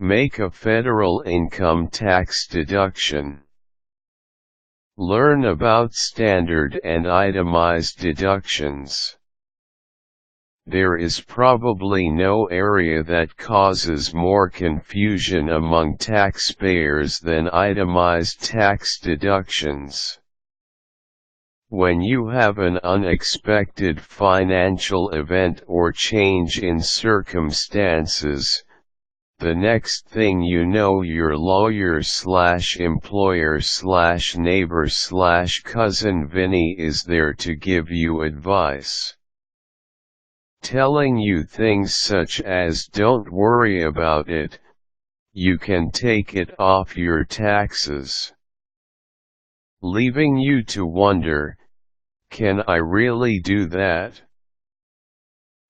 Make a federal income tax deduction. Learn about standard and itemized deductions. There is probably no area that causes more confusion among taxpayers than itemized tax deductions. When you have an unexpected financial event or change in circumstances, the next thing you know, your lawyer/employer/neighbor/cousin Vinnie is there to give you advice. Telling you things such as don't worry about it, you can take it off your taxes. Leaving you to wonder, can I really do that?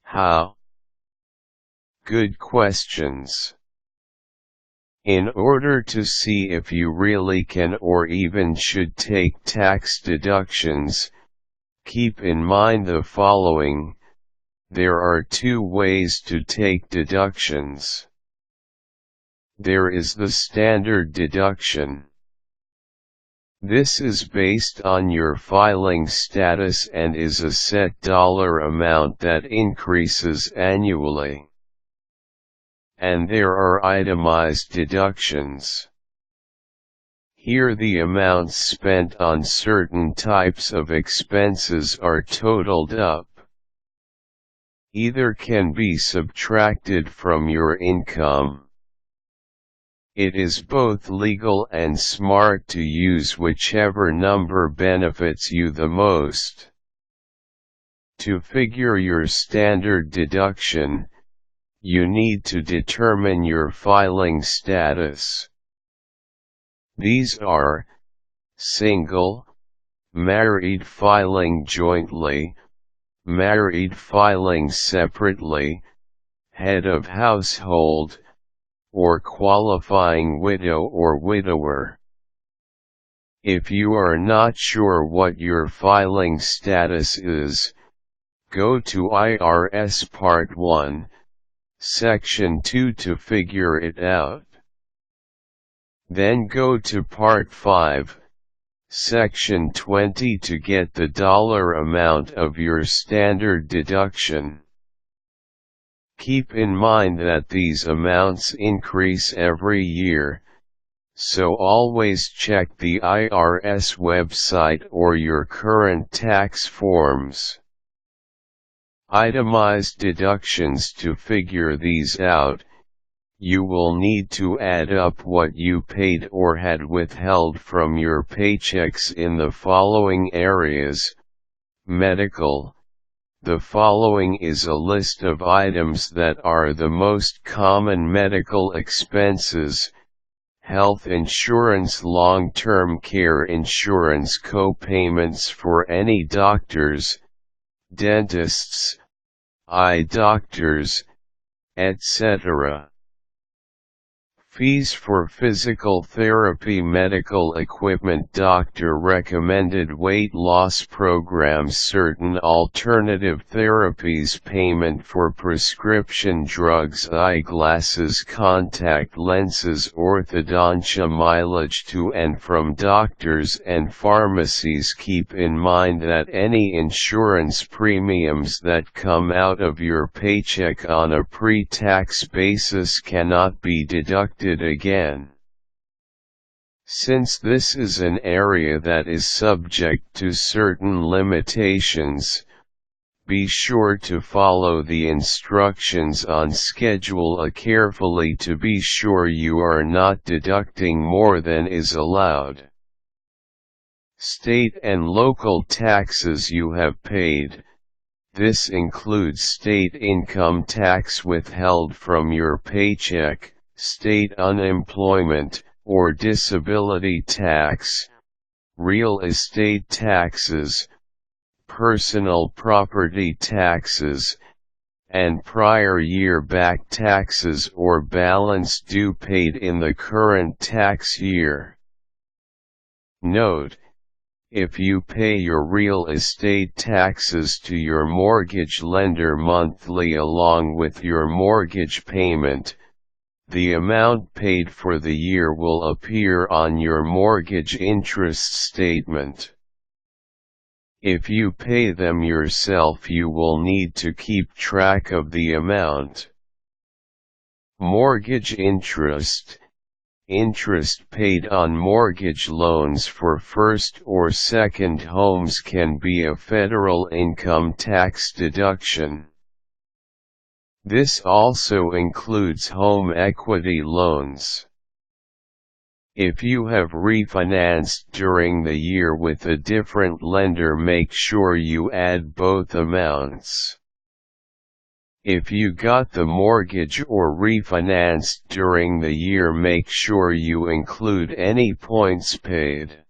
How? Good questions. In order to see if you really can or even should take tax deductions, keep in mind the following. There are two ways to take deductions. There is the standard deduction. This is based on your filing status and is a set dollar amount that increases annually. And there are itemized deductions. Here the amounts spent on certain types of expenses are totaled up. Either can be subtracted from your income. It is both legal and smart to use whichever number benefits you the most. To figure your standard deduction, you need to determine your filing status. These are: single, married filing jointly, married filing separately, head of household, or qualifying widow or widower. If you are not sure what your filing status is, go to IRS Part 1, Section 2 to figure it out. Then go to Part 5, Section 20 to get the dollar amount of your standard deduction. Keep in mind that these amounts increase every year, so always check the IRS website or your current tax forms. Itemized deductions. To figure these out, you will need to add up what you paid or had withheld from your paychecks in the following areas. Medical. The following is a list of items that are the most common medical expenses: health insurance, long-term care insurance, co-payments for any doctors, dentists, eye doctors, etc. Fees for physical therapy, medical equipment, doctor-recommended weight loss programs, certain alternative therapies, payment for prescription drugs, eyeglasses, contact lenses, orthodontia, mileage to and from doctors and pharmacies. Keep in mind that any insurance premiums that come out of your paycheck on a pre-tax basis cannot be deducted again. Since this is an area that is subject to certain limitations, be sure to follow the instructions on Schedule A carefully to be sure you are not deducting more than is allowed. State and local taxes you have paid. This includes state income tax withheld from your paycheck, state unemployment or disability tax, real estate taxes, personal property taxes, and prior year back taxes or balance due paid in the current tax year. Note: if you pay your real estate taxes to your mortgage lender monthly along with your mortgage payment, the amount paid for the year will appear on your mortgage interest statement. If you pay them yourself, you will need to keep track of the amount. Mortgage interest. Interest paid on mortgage loans for first or second homes can be a federal income tax deduction. This also includes home equity loans. If you have refinanced during the year with a different lender, make sure you add both amounts. If you got the mortgage or refinanced during the year, make sure you include any points paid.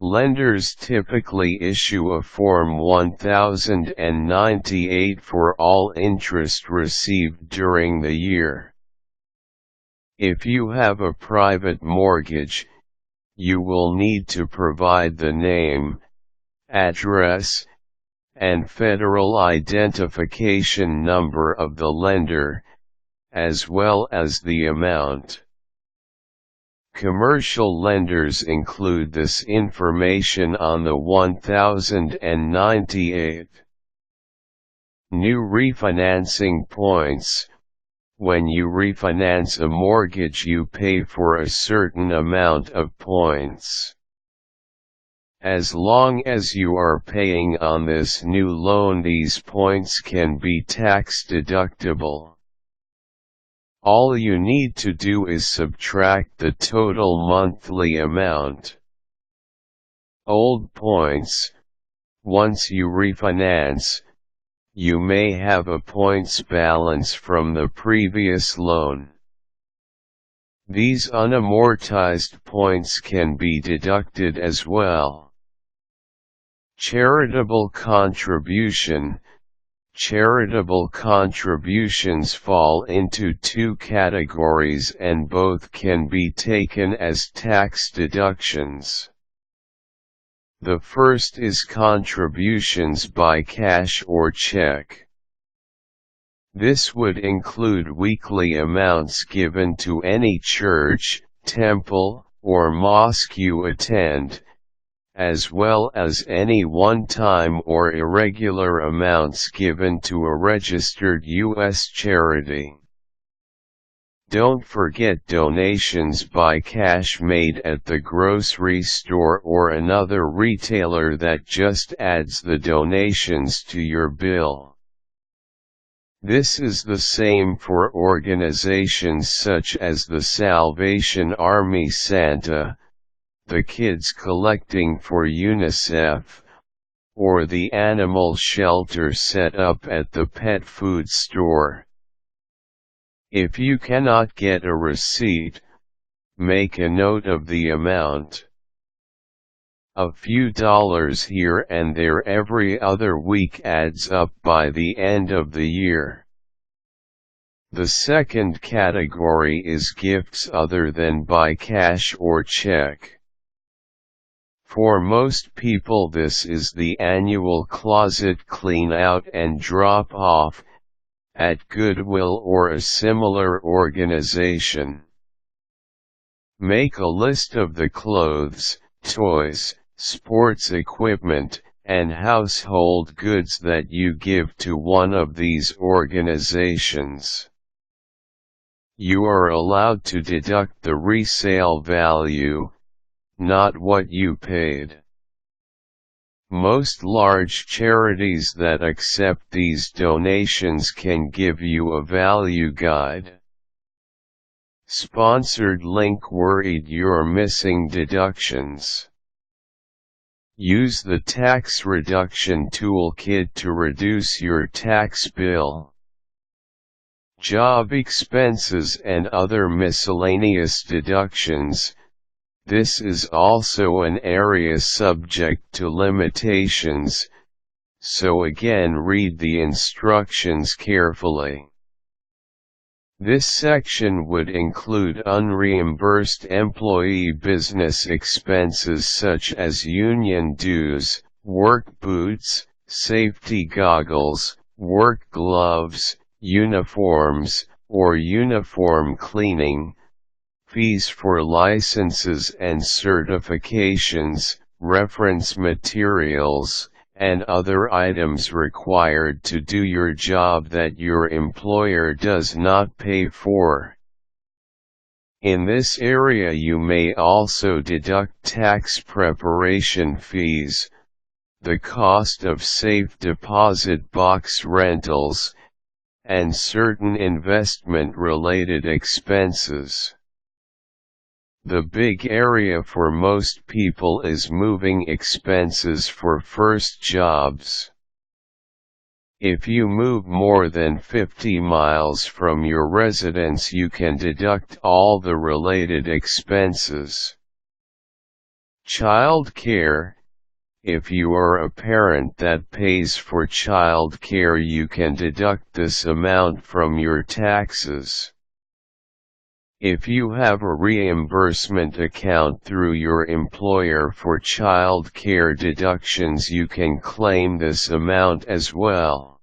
Lenders typically issue a Form 1098 for all interest received during the year. If you have a private mortgage, you will need to provide the name, address, and federal identification number of the lender, as well as the amount. Commercial lenders include this information on the 1098. New refinancing points. When you refinance a mortgage, you pay for a certain amount of points. As long as you are paying on this new loan, these points can be tax deductible. All you need to do is subtract the total monthly amount. Old points. Once you refinance, you may have a points balance from the previous loan. These unamortized points can be deducted as well. Charitable contribution. Charitable contributions fall into two categories, and both can be taken as tax deductions. The first is contributions by cash or check. This would include weekly amounts given to any church, temple, or mosque you attend, as well as any one-time or irregular amounts given to a registered U.S. charity. Don't forget donations by cash made at the grocery store or another retailer that just adds the donations to your bill. This is the same for organizations such as the Salvation Army, Santa, the Kids Collecting for UNICEF, or the animal shelter set up at the pet food store. If you cannot get a receipt, make a note of the amount. A few dollars here and there every other week adds up by the end of the year. The second category is gifts other than by cash or check. For most people, this is the annual closet clean out and drop off at Goodwill or a similar organization. Make a list of the clothes, toys, sports equipment, and household goods that you give to one of these organizations. You are allowed to deduct the resale value, not what you paid. Most large charities that accept these donations can give you a value guide. Sponsored link. Worried you're missing deductions? Use the tax reduction toolkit to reduce your tax bill. Job expenses and other miscellaneous deductions. This is also an area subject to limitations, so again read the instructions carefully. This section would include unreimbursed employee business expenses such as union dues, work boots, safety goggles, work gloves, uniforms, or uniform cleaning, fees for licenses and certifications, reference materials, and other items required to do your job that your employer does not pay for. In this area you may also deduct tax preparation fees, the cost of safe deposit box rentals, and certain investment-related expenses. The big area for most people is moving expenses for first jobs. If you move more than 50 miles from your residence, you can deduct all the related expenses. Child care. If you are a parent that pays for child care, you can deduct this amount from your taxes. If you have a reimbursement account through your employer for child care deductions, you can claim this amount as well.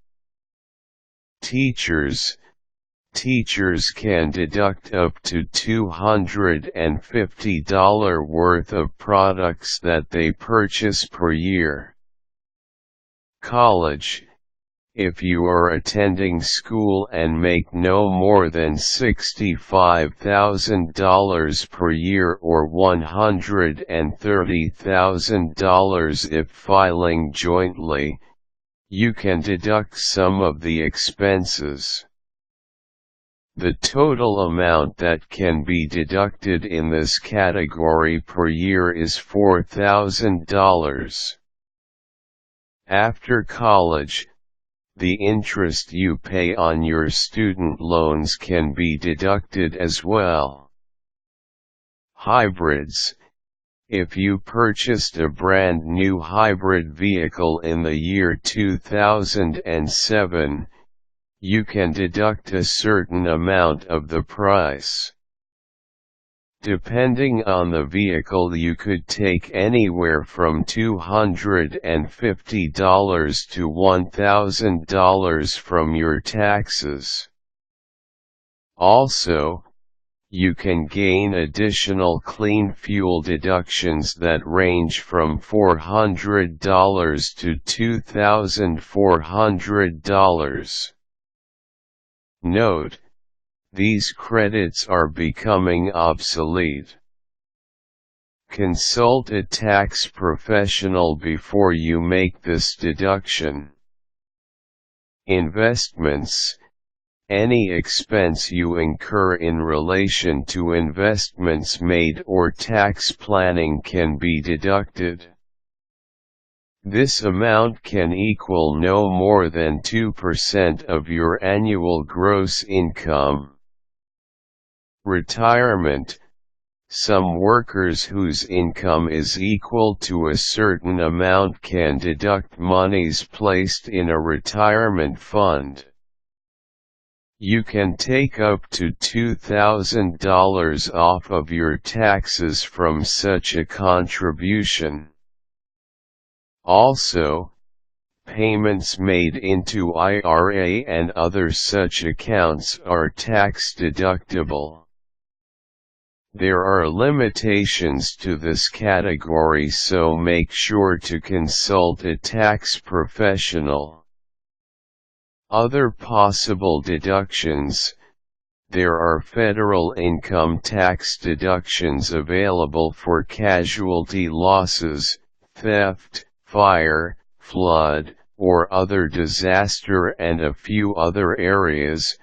Teachers can deduct up to $250 worth of products that they purchase per year. College. If you are attending school and make no more than $65,000 per year or $130,000 if filing jointly, you can deduct some of the expenses. The total amount that can be deducted in this category per year is $4,000. After college, the interest you pay on your student loans can be deducted as well. Hybrids. If you purchased a brand new hybrid vehicle in the year 2007, you can deduct a certain amount of the price. Depending on the vehicle, you could take anywhere from $250 to $1,000 from your taxes. Also, you can gain additional clean fuel deductions that range from $400 to $2,400. Note: these credits are becoming obsolete. Consult a tax professional before you make this deduction. Investments. Any expense you incur in relation to investments made or tax planning can be deducted. This amount can equal no more than 2% of your annual gross income. Retirement. Some workers whose income is equal to a certain amount can deduct monies placed in a retirement fund. You can take up to $2,000 off of your taxes from such a contribution. Also, payments made into IRA and other such accounts are tax deductible. There are limitations to this category, so make sure to consult a tax professional. Other possible deductions. There are federal income tax deductions available for casualty losses, theft, fire, flood, or other disaster, and a few other areas,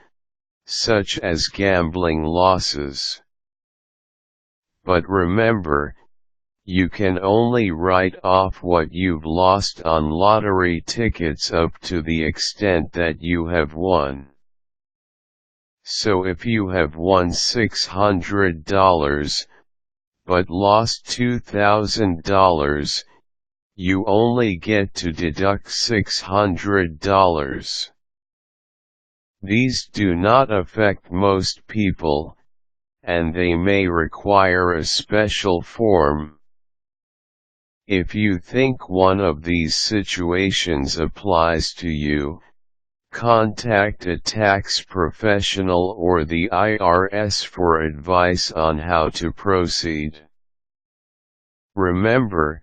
such as gambling losses. But remember, you can only write off what you've lost on lottery tickets up to the extent that you have won. So if you have won $600, but lost $2,000, you only get to deduct $600. These do not affect most people, and they may require a special form. If you think one of these situations applies to you, contact a tax professional or the IRS for advice on how to proceed. Remember,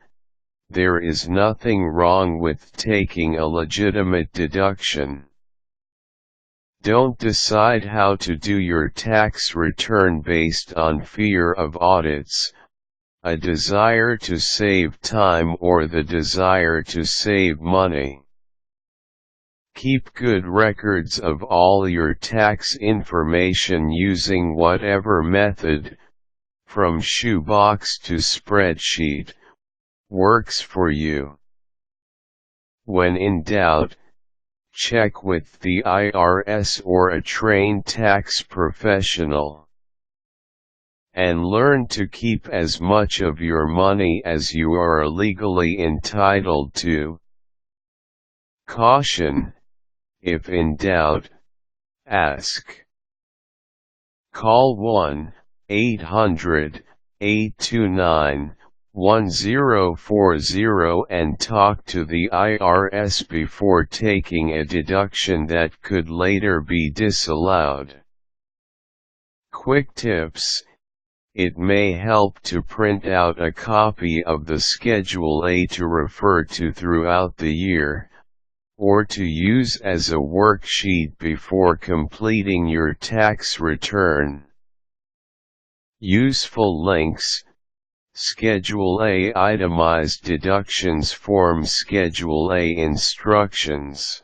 there is nothing wrong with taking a legitimate deduction. Don't decide how to do your tax return based on fear of audits, a desire to save time, or the desire to save money. Keep good records of all your tax information using whatever method, from shoebox to spreadsheet, works for you. When in doubt, check with the IRS or a trained tax professional. And learn to keep as much of your money as you are legally entitled to. Caution: if in doubt, ask. Call 1-800-829-1040 and talk to the IRS before taking a deduction that could later be disallowed. Quick tips: it may help to print out a copy of the Schedule A to refer to throughout the year, or to use as a worksheet before completing your tax return. Useful links: Schedule A itemized deductions form, Schedule A instructions.